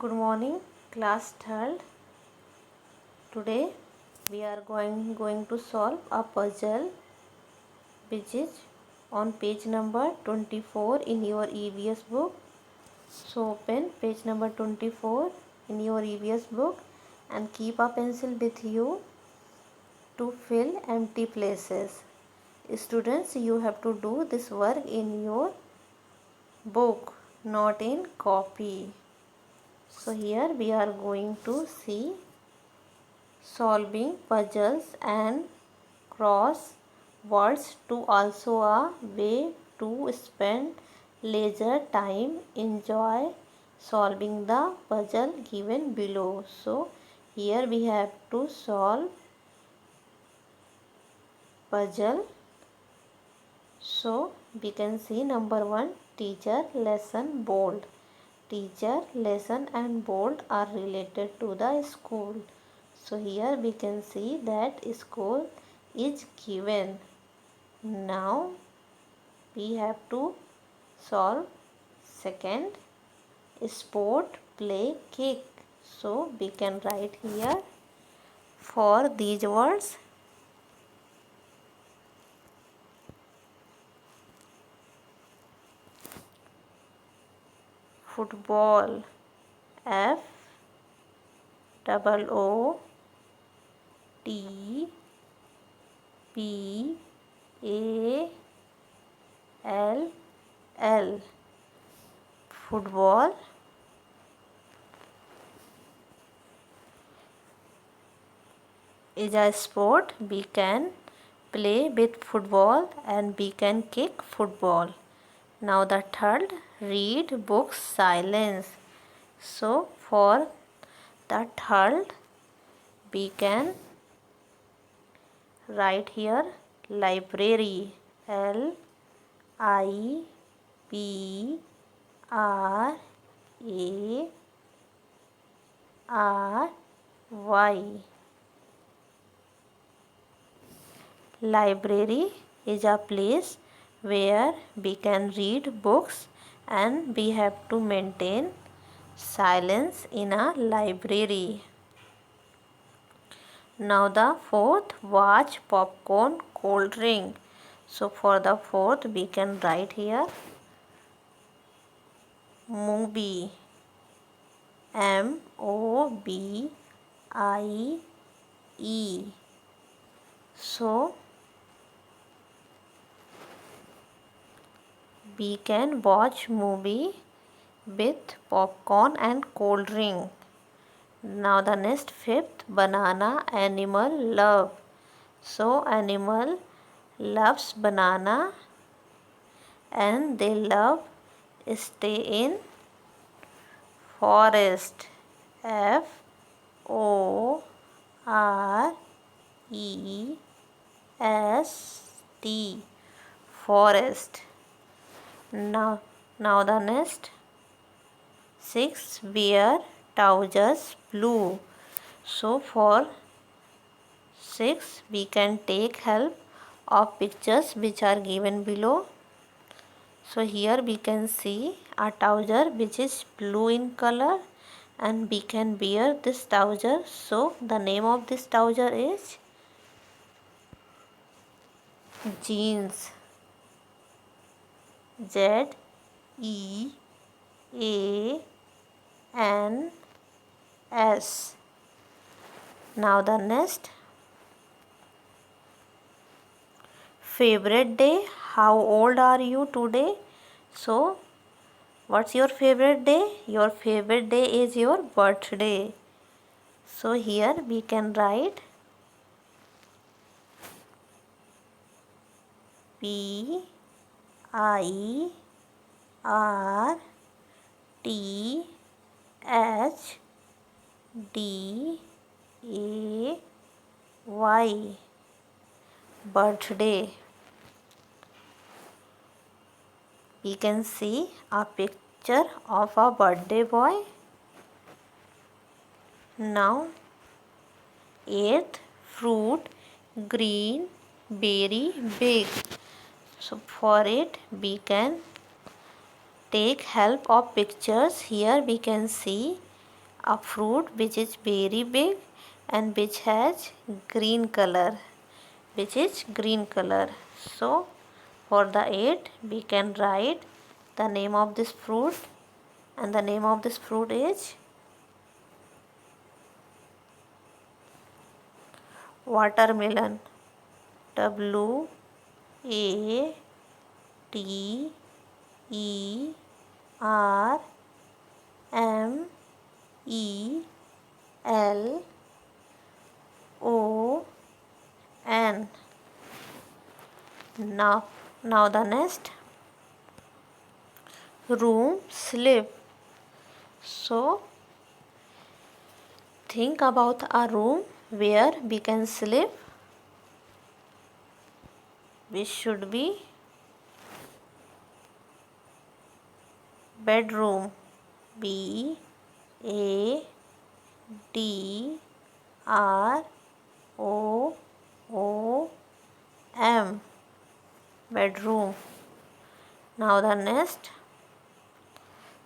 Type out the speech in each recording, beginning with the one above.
Good morning, class third. Today we are going to solve a puzzle which is on page number 24 in your EVS book. So open page number 24 in your EVS book and keep a pencil with you to fill empty places. Students, you have to do this work in your book, not in copy. So here we are going to see solving puzzles and crosswords to also a way to spend leisure time. Enjoy solving the puzzle given below. So here we have to solve puzzle. So we can see number 1, teacher, lesson, bold. Teacher, lesson and bold are related to the school. So here we can see that school is given. Now we have to solve second, sport, play, kick. So we can write here for these words football, F double O T P A L L, football. Is a sport. We can play with football and we can kick football. Now the third, read books, silence. So for the third we can write here library, L I B R A R Y. Library is a place where we can read books and we have to maintain silence in a library. Now the fourth, watch, popcorn, cold drink. So for the fourth we can write here movie, MOBIE. So we can watch movie with popcorn and cold drink. Now the next fifth, banana, animal, love. So animal loves banana and they love stay in forest, FOREST, forest. Now the next 6, wear trousers, blue. So for 6 we can take help of pictures which are given below. So here we can see a trouser which is blue in color and we can wear this trouser. So the name of this trouser is jeans, JEANS. Now the next, favorite day, how old are you today? So what's your favorite day? Your favorite day is your birthday. So here we can write BIRTHDAY, birthday. We can see a picture of a birthday boy. Now 8th, fruit, green, berry, big. So for it we can take help of pictures. Here we can see a fruit which is very big and which has green color, So for the 8 we can write the name of this fruit, and the name of this fruit is watermelon. Watermelon. Now the next, room, sleep. So think about a room where we can sleep, which should be bedroom. bedroom, bedroom. Now the next,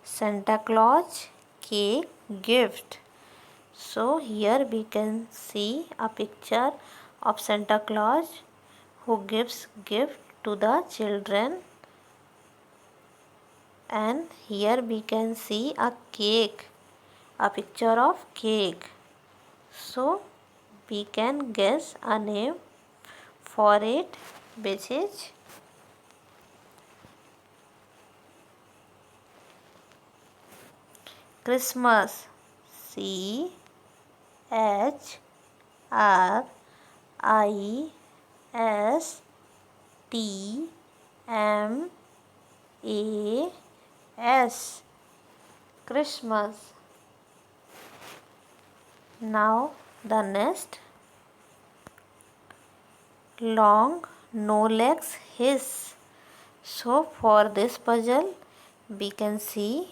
Santa Claus, cake, gift. So here we can see a picture of Santa Claus who gives gift to the children, and here we can see a cake, a picture of cake. So we can guess a name for it, which is Christmas. CHRISTMAS. Christmas. Now the next, long, no legs, his. So for this puzzle we can see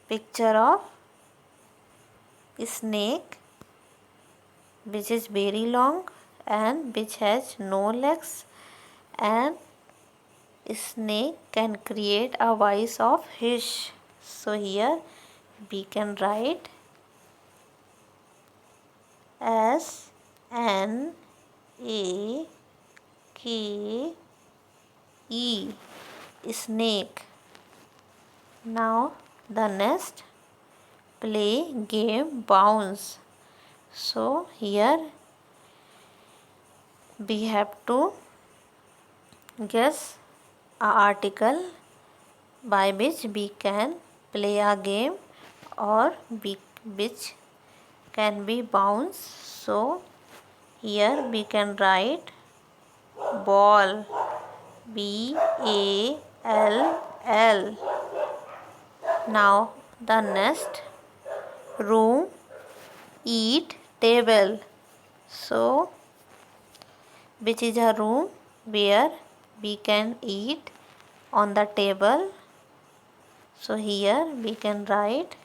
picture of snake which is very long and which has no legs, and snake can create a voice of hiss. So here we can write SNAKE, snake. Now the next, play, game, bounce. So here we have to guess a article by which we can play a game or which can be bounce. So here we can write ball, BALL. Now the next, room, eat, table. So which is a room where we can eat on the table. So here we can write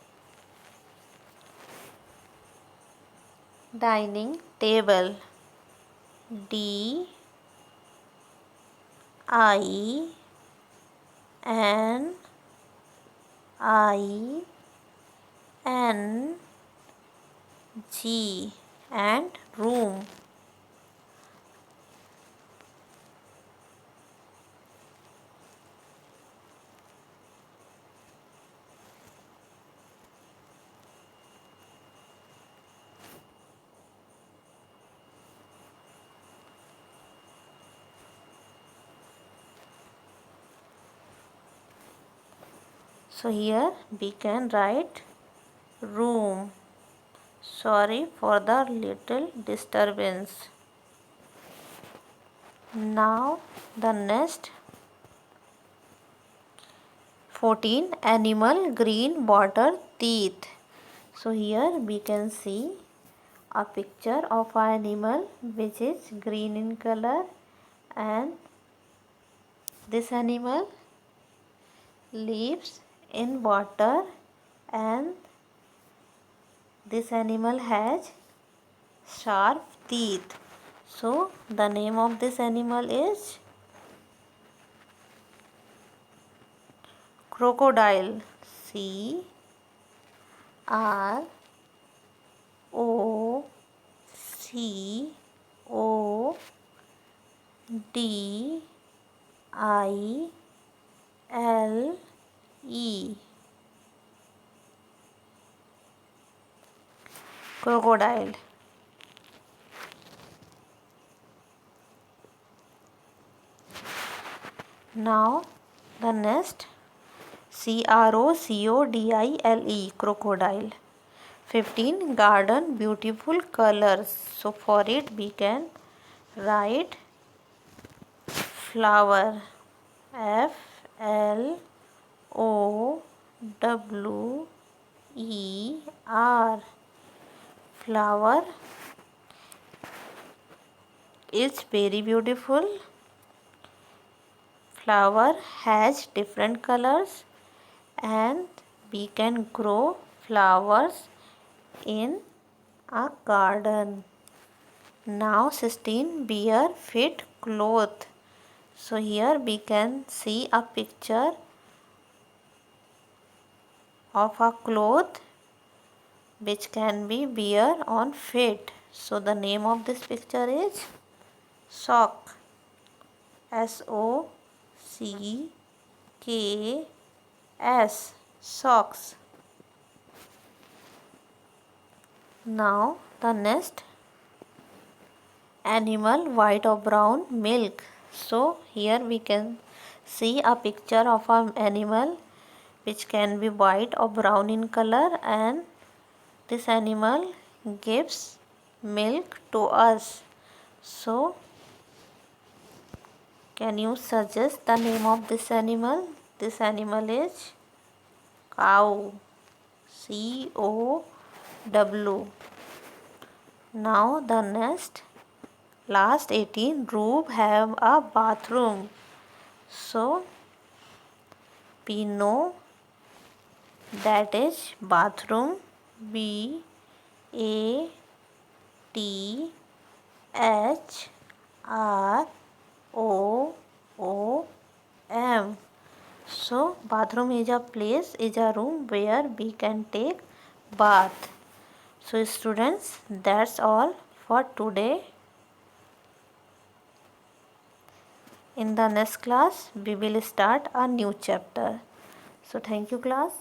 dining table, DINING, and room. So here we can write room. Sorry for the little disturbance. Now the next, 14, animal, green, water, teeth. So here we can see a picture of an animal which is green in color, and this animal lives in water, and this animal has sharp teeth. So the name of this animal is crocodile, R O C O D I L E, crocodile. Now the next, crocodile, crocodile. 15, garden, beautiful colors. So for it we can write flower, FLOWER. Flower is very beautiful. Flower has different colors and we can grow flowers in a garden. Now 16, wear fit cloth. So here we can see a picture of a cloth which can be wear on fit. So the name of this picture is sock, SOCKS, socks. Now the next, animal, white or brown, milk. So here we can see a picture of an animal which can be white or brown in color, and this animal gives milk to us. So can you suggest the name of this animal? This animal is cow, COW. Now the next, last 18, room have a bathroom. So we know that is bathroom, BATHROOM. So bathroom is a place, is a room where we can take bath. So students, that's all for today. In the next class we will start a new chapter. So thank you class.